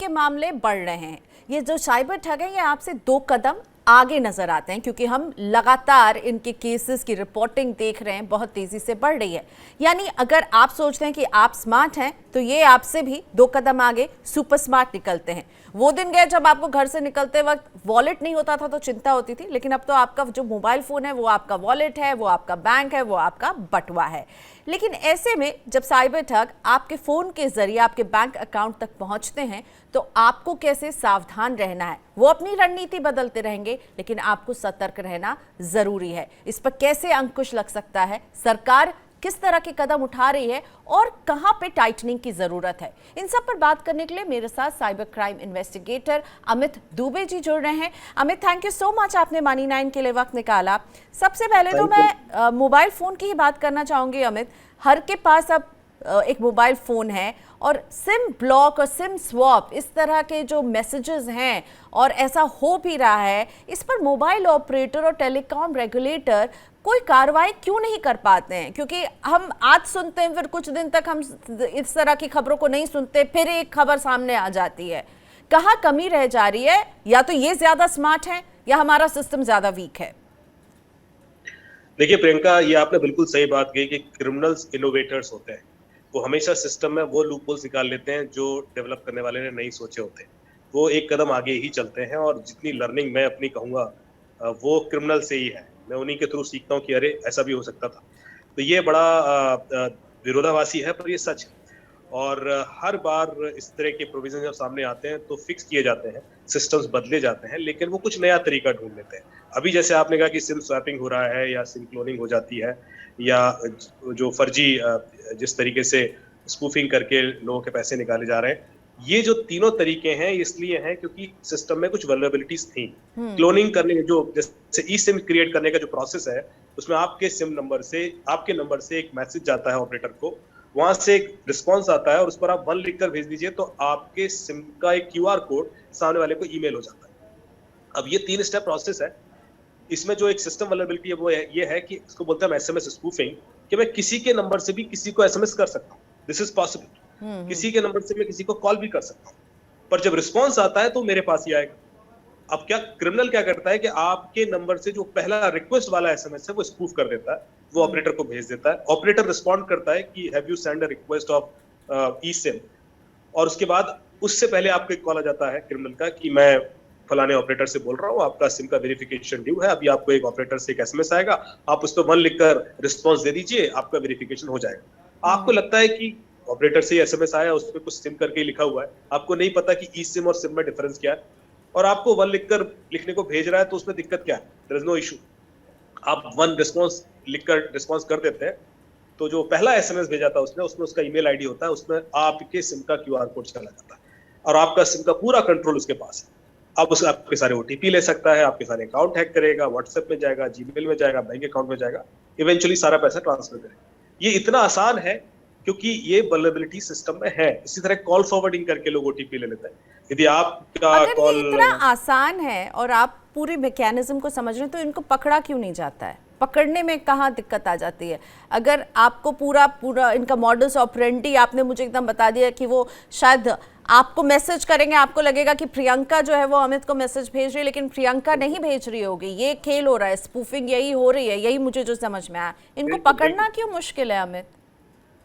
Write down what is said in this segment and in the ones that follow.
के मामले बढ़ रहे हैं। ये जो साइबर ठग है ये आपसे 2 कदम आगे नजर आते हैं, क्योंकि हम लगातार इनके केसेस की रिपोर्टिंग देख रहे हैं, बहुत तेजी से बढ़ रही है। यानी अगर आप सोचते हैं कि आप स्मार्ट हैं तो ये आपसे भी 2 कदम आगे सुपर स्मार्ट निकलते हैं। वो दिन गए जब आपको घर से निकलते वक्त वॉलेट नहीं होता था तो चिंता होती थी, लेकिन अब तो आपका जो मोबाइल फोन है वो आपका वॉलेट है, वो आपका बैंक है, वो आपका बटुआ है। लेकिन ऐसे में जब साइबर ठग आपके फोन के जरिए आपके बैंक अकाउंट तक पहुंचते हैं तो आपको कैसे सावधान रहना है। वो अपनी रणनीति बदलते रहेंगे, लेकिन आपको सतर्क रहना जरूरी है। इस पर कैसे अंकुश लग सकता है, सरकार किस तरह के कदम उठा रही है और कहां पे टाइटनिंग की जरूरत है, इन सब पर बात करने के लिए मेरे साथ cyber crime investigator Amit Dubey ji जुड़ रहे हैं। Amit, thank you so much, आपने मनी 9 के लिए वक्त निकाला। सबसे पहले तो मैं मोबाइल फोन की ही बात करना चाहूंगी। अमित, हर के पास अब एक मोबाइल फोन है और सिम ब्लॉक और सिम स्वैप इस तरह के जो मैसेजेस हैं और ऐसा हो भी रहा है, इस पर मोबाइल ऑपरेटर और टेलीकॉम रेगुलेटर कोई कार्रवाई क्यों नहीं कर पाते हैं? क्योंकि हम आज सुनते हैं, फिर कुछ दिन तक हम इस तरह की खबरों को नहीं सुनते, फिर एक खबर सामने आ जाती है। कहाँ कमी रह जा रही है? या तो ये ज्यादा स्मार्ट है या हमारा सिस्टम ज्यादा वीक है? देखिए प्रियंका, ये आपने बिल्कुल सही बात कही कि क्रिमिनल्स इनोवेटर्स होते हैं। वो हमेशा सिस्टम में वो लूपहोल्स निकाल लेते हैं जो डेवलप करने वाले ने नहीं सोचे होते हैं। वो एक कदम आगे ही चलते हैं और जितनी लर्निंग मैं अपनी कहूँगा वो क्रिमिनल से ही है। मैं उन्हीं के थ्रू सीखता हूँ कि अरे ऐसा भी हो सकता था। तो ये बड़ा विरोधाभासी है, पर ये सच है। और हर बार इस तरह के प्रोविजन जब सामने आते हैं तो फिक्स किए जाते हैं, सिस्टम्स बदले जाते हैं, लेकिन वो कुछ नया तरीका ढूंढ लेते हैं। अभी जैसे आपने कहा कि सिम स्वैपिंग हो रहा है या सिम क्लोनिंग हो जाती है, या जो फर्जी जिस तरीके से स्पूफिंग करके लोगों के पैसे निकाले जा रहे हैं, ये जो तीनों तरीके हैं इसलिए हैं क्योंकि सिस्टम में कुछ वल्नरेबिलिटीज थी। क्लोनिंग करने जो जैसे ई सिम क्रिएट करने का जो प्रोसेस है, उसमें आपके सिम नंबर से आपके नंबर से एक मैसेज जाता है ऑपरेटर को, वहां से एक रिस्पॉन्स आता है और उस पर आप 1 लिखकर भेज दीजिए तो आपके सिम का एक क्यूआर कोड सामने वाले को ईमेल हो जाता है। अब ये 3 स्टेप प्रोसेस है। इसमें जो एक सिस्टम वल्नरेबिलिटी है वो ये है कि इसको बोलते हैं एसएमएस स्पूफिंग, कि मैं किसी के नंबर से भी किसी को एसएमएस कर सकता हूँ। This is possible. किसी के नंबर से मैं किसी को कॉल भी कर सकता हूँ, पर जब रिस्पॉन्स आता है तो मेरे पास ही आएगा। अब क्या क्रिमिनल क्या करता है कि आपके नंबर से जो पहला रिक्वेस्ट वाला एसएमएस है वो स्पूफ कर देता है, वो ऑपरेटर को भेज देता है। ऑपरेटर रिस्पॉन्ड करता है कि have you send a request of E SIM, और उसके बाद उससे पहले आपको एक कॉल आ जाता है क्रिमिनल का कि मैं फलाने ऑपरेटर से बोल रहा हूँ, आपका सिम का वेरिफिकेशन ड्यू है, अभी आपको एक ऑपरेटर से एक एसएमएस आएगा, आप उस पर 1 लिखकर रिस्पॉन्स दे दीजिए, आपका वेरिफिकेशन हो जाएगा। आपको लगता है कि ऑपरेटर से एसएमएस आया, उस पर कुछ सिम करके लिखा हुआ है, आपको नहीं पता कि ई सिम और सिम में डिफरेंस क्या है, और आपको 1 लिखकर लिखने को भेज रहा है, तो उसमें दिक्कत क्या है? There is no issue. आप 1 रिस्पॉन्स लिखकर रिस्पॉन्स कर देते हैं, तो जो पहला एसएमएस भेजा था उसने, उसमें उसका ईमेल आईडी होता है, उसमें आपके सिम का क्यूआर कोड चला जाता है और आपका सिम का पूरा कंट्रोल उसके पास है। अब उससे आपके सारे ओटीपी ले सकता है, आपके सारे अकाउंट हैक करेगा, व्हाट्सएप में जाएगा, जीमेल में जाएगा, बैंक अकाउंट में जाएगा, इवेंचुअली सारा पैसा ट्रांसफर करेगा। ये इतना आसान है क्योंकि ये वल्नरेबिलिटी सिस्टम में है। इसी तरह कॉल फॉरवर्डिंग करके लोग ओटीपी ले लेते हैं। यदि आपका कॉल इतना आसान है और आप पूरे मैकेनिज्म को समझ रहे हैं, तो इनको पकड़ा क्यों नहीं जाता है? पकड़ने में कहाँ दिक्कत आ जाती है? अगर आपको पूरा इनका मॉडल्स ऑपरेंडी आपने मुझे एकदम बता दिया कि वो शायद आपको मैसेज करेंगे, आपको लगेगा कि प्रियंका जो है वो अमित को मैसेज भेज रही है, लेकिन प्रियंका नहीं भेज रही होगी। ये खेल हो रहा है, स्पूफिंग यही हो रही है, यही मुझे जो समझ में आया। इनको पकड़ना क्यों मुश्किल है अमित?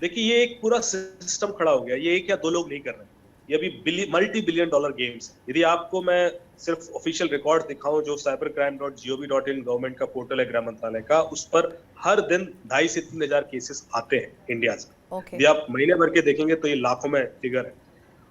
देखिए, ये एक पूरा सिस्टम खड़ा हो गया। ये 1 या 2 लोग नहीं कर रहे हैं, ये अभी मल्टी-बिलियन डॉलर गेम्स है। यदि आपको मैं सिर्फ ऑफिशियल रिकॉर्ड दिखाऊं जो cybercrime.gov.in गवर्नमेंट का पोर्टल है गृह मंत्रालय का, उस पर हर दिन 2,500 से 3,000 केसेस आते हैं इंडिया से। यदि आप महीने भर के देखेंगे तो ये लाखों में फिगर है,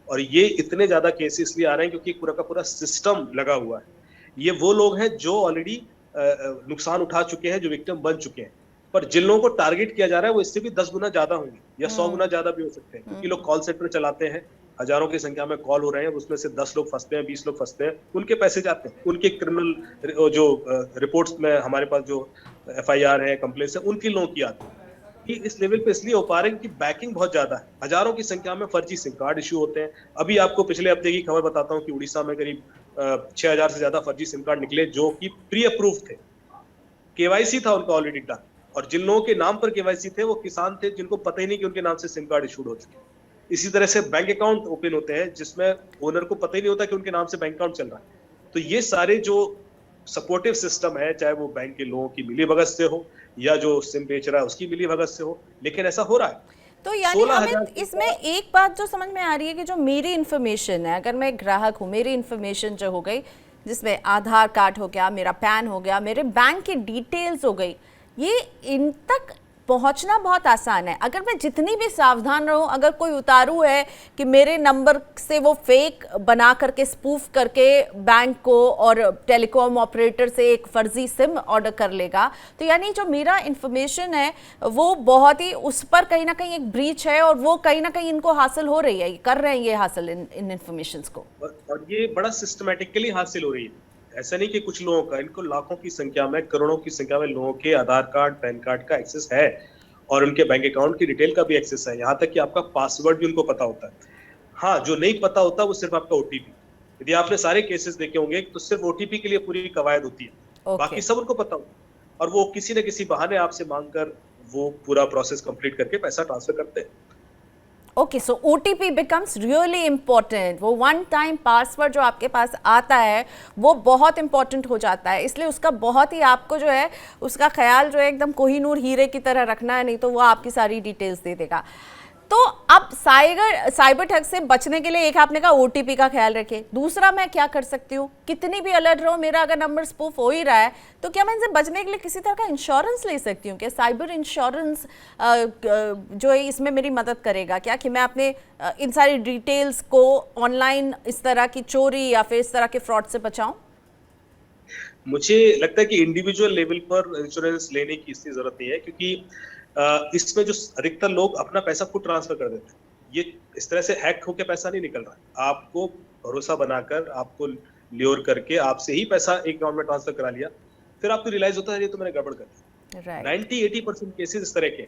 और ये इतने ज्यादा केसेस इसलिए आ रहे हैं क्योंकि पूरा का पूरा सिस्टम लगा हुआ है। ये वो लोग हैं जो ऑलरेडी नुकसान उठा चुके हैं, जो विक्टिम बन चुके हैं, पर जिन लोगों को टारगेट किया जा रहा है वो इससे भी 10 गुना ज्यादा होंगे या 100 गुना ज्यादा भी हो सकते हैं, क्योंकि लोग कॉल सेंटर चलाते हैं, हजारों की संख्या में कॉल हो रहे हैं, उसमें से 10 लोग फंसते हैं, 20 लोग फंसते हैं, उनके पैसे जाते हैं, उनके क्रिमिनल जो रिपोर्ट्स में हमारे पास जो एफआईआर है, कंप्लेंट्स है, उनकी लोगों की आती है। कि इस लेवल पे इसलिए हो पा रहे हैं कि बैकिंग बहुत ज्यादा है, हजारों की संख्या में फर्जी सिम कार्ड इश्यू होते हैं। अभी आपको पिछले हफ्ते की खबर बताता हूँ कि उड़ीसा में करीब 6,000 से ज्यादा फर्जी सिम कार्ड निकले जो कि प्री अप्रूव थे, केवाईसी था उनका ऑलरेडी डन, और जिन लोगों के नाम पर केवाईसी थे वो किसान थे जिनको पता ही नहीं कि उनके नाम से सिम कार्ड इशूड हो चुके। इसी तरह से बैंक अकाउंट ओपन होते हैं जिसमें ओनर को पता ही नहीं होता कि उनके नाम से बैंक अकाउंट चल रहा है। तो ये सारे जो सपोर्टिव सिस्टम है, चाहे वो बैंक के लोगों की मिलीभगत से हो या जो सिम बेच रहा है उसकी मिलीभगत से हो, लेकिन ऐसा हो रहा है। तो यानी 16,000 अमित, इसमें एक बात जो समझ में आ रही है कि जो मेरी इन्फॉर्मेशन है, अगर मैं एक ग्राहक हूँ, मेरी इन्फॉर्मेशन जो हो गई, जिसमें आधार कार्ड हो गया, मेरा पैन हो गया, मेरे बैंक की डिटेल्स हो गई, ये इन तक पहुंचना बहुत आसान है। अगर मैं जितनी भी सावधान रहूं, अगर कोई उतारू है कि मेरे नंबर से वो फेक बना करके स्पूफ करके बैंक को और टेलीकॉम ऑपरेटर से एक फर्जी सिम ऑर्डर कर लेगा, तो यानी जो मेरा इंफॉर्मेशन है वो बहुत ही, उस पर कहीं ना कहीं एक ब्रीच है और वो कहीं ना कहीं इनको हासिल हो रही है, कर रहे हैं ये हासिल इन इंफॉर्मेशन को, और ये बड़ा सिस्टमैटिकली हासिल हो रही है। ऐसा नहीं कि कुछ लोगों का, इनको लाखों की संख्या में, करोड़ों की संख्या में लोगों के आधार कार्ड, पैन कार्ड का एक्सेस है और उनके बैंक अकाउंट की डिटेल का भी एक्सेस है। यहाँ तक कि आपका पासवर्ड भी उनको पता होता है। हाँ, जो नहीं पता होता वो सिर्फ आपका ओटीपी। यदि आपने सारे केसेस देखे होंगे तो सिर्फ ओटीपी के लिए पूरी कवायद होती है, बाकी सब उनको पता होता है और वो किसी न किसी बहाने आपसे मांगकर वो पूरा प्रोसेस कंप्लीट करके पैसा ट्रांसफर करते हैं। ओके, सो OTP बिकम्स रियली इम्पॉर्टेंट। वो वन टाइम पासवर्ड जो आपके पास आता है वो बहुत इंपॉर्टेंट हो जाता है, इसलिए उसका बहुत ही आपको जो है उसका ख्याल जो है एकदम कोहिनूर हीरे की तरह रखना है, नहीं तो वो आपकी सारी डिटेल्स दे देगा। तो अब साइबर ठग से बचने के लिए एक आपने कहा OTP का ख्याल रखें, दूसरा मैं क्या कर सकती हूँ, कितनी भी अलर्ट रहो, मेरा अगर नंबर स्पूफ हो ही रहा है तो क्या मैं इनसे बचने के लिए किसी तरह का इंश्योरेंस ले सकती हूँ? क्या साइबर इंश्योरेंस जो है इसमें मेरी मदद करेगा क्या, कि मैं अपने इन सारी डिटेल्स को ऑनलाइन इस तरह की चोरी या फिर इस तरह के फ्रॉड से बचाऊं? मुझे लगता है कि इंडिविजुअल लेवल पर इंश्योरेंस लेने की इसकी जरूरत नहीं है, क्योंकि इसमें जो अधिकतर लोग अपना पैसा खुद ट्रांसफर कर देते हैं। ये इस तरह से हैक होकर पैसा नहीं निकल रहा है। आपको भरोसा बनाकर, आपको ल्योर करके आपसे ही पैसा एक अकाउंट में ट्रांसफर करा लिया, फिर आपको रियलाइज होता है ये तो मैंने गड़बड़ कर दी। 90-80% केसेस इस तरह के।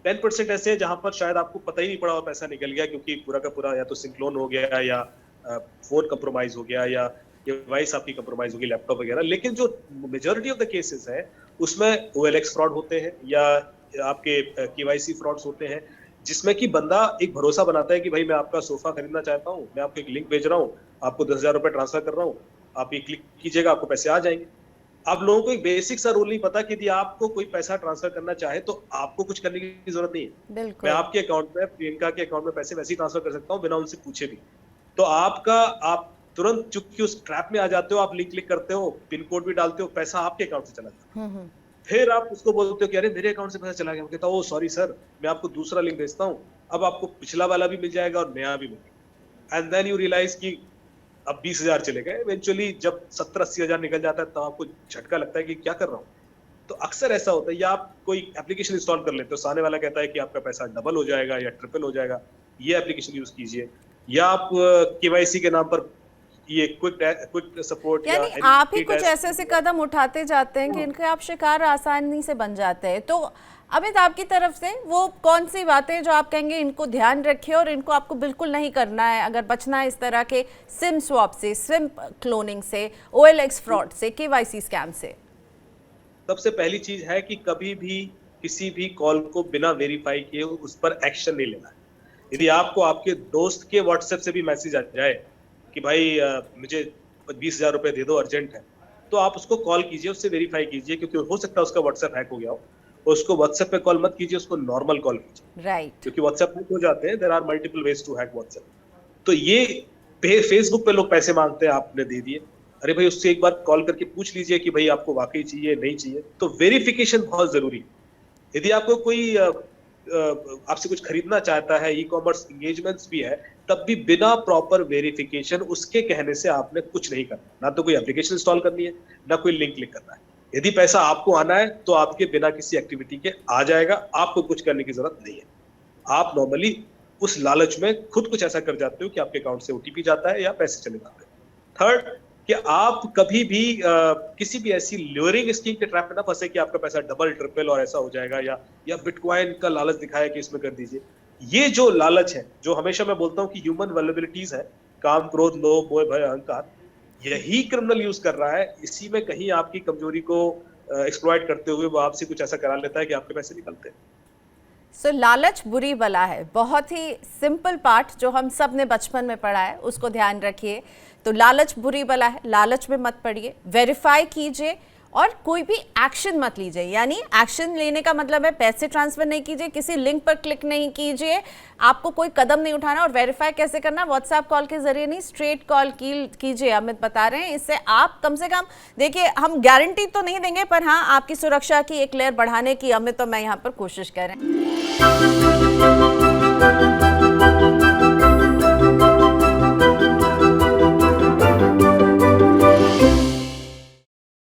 10% ऐसे हैं जहां पर शायद आपको पता ही नहीं पड़ा और पैसा निकल गया, क्योंकि पूरा का पूरा या तो सिम क्लोन हो गया या फोन कंप्रोमाइज हो गया या डिवाइस आपकी कंप्रोमाइज होगी, लैपटॉप वगैरह। लेकिन जो मेजॉरिटी ऑफ द केसेस है उसमें OLX फ्रॉड होते हैं या आपके KYC फ्रॉड्स होते हैं, जिसमें कि बंदा एक भरोसा बनाता है कि भाई मैं आपका सोफा खरीदना चाहता हूँ, मैं आपको एक लिंक भेज रहा हूँ, आपको 10,000 रुपए ट्रांसफर कर रहा हूँ, आप ये क्लिक कीजिएगा, आपको पैसे आ जाएंगे। आप लोगों को एक बेसिक सा रूल नहीं पता कि यदि आपको कोई पैसा ट्रांसफर करना चाहे तो आपको कुछ करने की जरूरत नहीं है। मैं आपके अकाउंट में, प्रियंका के अकाउंट में पैसे वैसे ही ट्रांसफर कर सकता हूँ बिना उनसे पूछे भी। तो आप तुरंत चूंकि उस ट्रैप में आ जाते हो, आप लिंक क्लिक करते हो, पिन कोड भी डालते हो, पैसा आपके अकाउंट से चला जाता है। फिर आप उसको बोलते हो कि अरे मेरे अकाउंट से पैसा चला गया, वो कहता है ओ सॉरी सर, मैं आपको दूसरा लिंक भेजता हूँ, अब आपको पिछला वाला भी मिल जाएगा और नया भी मिलेगा। एंड देन यू रियलाइज कि अब 20,000 चले गए। इवेंचुअली जब 70-80 हजार निकल जाता है तब आपको झटका लगता है कि क्या कर रहा हूँ। तो अक्सर ऐसा होता है, या आप कोई एप्लीकेशन इंस्टॉल कर लेते हो, सामने वाला कहता है कि आपका पैसा डबल हो जाएगा या ट्रिपल हो जाएगा, ये एप्लीकेशन यूज कीजिए। या आप KYC के नाम पर ये क्विक सपोर्ट, यानी आप ही कुछ ऐसे ऐसे कदम उठाते जाते हैं कि इनके आप शिकार आसानी से बन जाते हैं। तो अमित, आपकी तरफ से वो कौन सी बातें जो आप कहेंगे इनको ध्यान रखिए और इनको आपको बिल्कुल नहीं करना है अगर बचना है इस तरह के सिम स्वैप से, सिम क्लोनिंग से, OLX फ्रॉड से, KYC स्कैम से? सबसे पहली चीज है कि कभी भी किसी भी कॉल को बिना वेरीफाई किए उस पर एक्शन नहीं लेना है। यदि आपको आपके दोस्त के व्हाट्सएप से भी मैसेज आ जाए कि भाई मुझे 20,000 रुपए दे दो, अर्जेंट है, तो आप उसको कॉल कीजिए, उससे वेरीफाई कीजिए, क्योंकि हो सकता है उसका व्हाट्सएप हैक हो गया हो। उसको व्हाट्सएप पे कॉल मत कीजिए, उसको नॉर्मल कॉल कीजिए, राइट, क्योंकि व्हाट्सएप हैक हो जाते हैं। There are multiple ways to hack WhatsApp. तो ये फेसबुक पे लोग पैसे मांगते हैं, आपने दे दिए, अरे भाई उससे एक बार कॉल करके पूछ लीजिए कि भाई आपको वाकई चाहिए नहीं चाहिए। तो वेरिफिकेशन बहुत जरूरी है। यदि आपको कोई आपसे कुछ खरीदना चाहता है, ई-कॉमर्स एंगेजमेंट्स भी है, तब भी बिना प्रॉपर वेरिफिकेशन उसके कहने से आपने कुछ नहीं करना। ना तो कोई एप्लीकेशन इंस्टॉल करनी है, ना कोई लिंक क्लिक करना है। यदि पैसा आपको आना है तो आपके बिना किसी एक्टिविटी के आ जाएगा, आपको कुछ करने की जरूरत नहीं है। आप नॉर्मली उस लालच में खुद कुछ ऐसा कर जाते हो कि आपके अकाउंट से OTP जाता है या पैसे चले जाते हैं। थर्ड, कि आप कभी भी किसी भी ऐसी ल्योरिंग स्कीम के ट्रैप में ना फंसे कि आपका पैसा डबल ट्रिपल और ऐसा हो जाएगा, या बिटकॉइन का लालच दिखाया कि इसमें कर दीजिए। ये जो लालच है, जो हमेशा मैं बोलता हूँ कि ह्यूमन वल्नरेबिलिटीज है, काम, क्रोध, लोभ, मोह, भय, अहंकार, यही क्रिमिनल यूज कर रहा है। इसी में कहीं आपकी कमजोरी को एक्सप्लॉइट करते हुए वो आपसे कुछ ऐसा करा लेता है कि आपके पैसे निकलते हैं। सो लालच बुरी बला है, बहुत ही सिंपल पार्ट जो हम सब ने बचपन में पढ़ा है, उसको ध्यान रखिए। तो लालच बुरी बला है, लालच में मत पड़िए, वेरीफाई कीजिए और कोई भी एक्शन मत लीजिए। यानी एक्शन लेने का मतलब है पैसे ट्रांसफर नहीं कीजिए, किसी लिंक पर क्लिक नहीं कीजिए, आपको कोई कदम नहीं उठाना। और वेरीफाई कैसे करना, व्हाट्सएप कॉल के जरिए नहीं, स्ट्रेट कॉल कीजिए, अमित बता रहे हैं। इससे आप कम से कम, देखिए हम गारंटी तो नहीं देंगे, पर हाँ आपकी सुरक्षा की एक लेयर बढ़ाने की अमित तो मैं यहाँ पर कोशिश कर रहे हैं।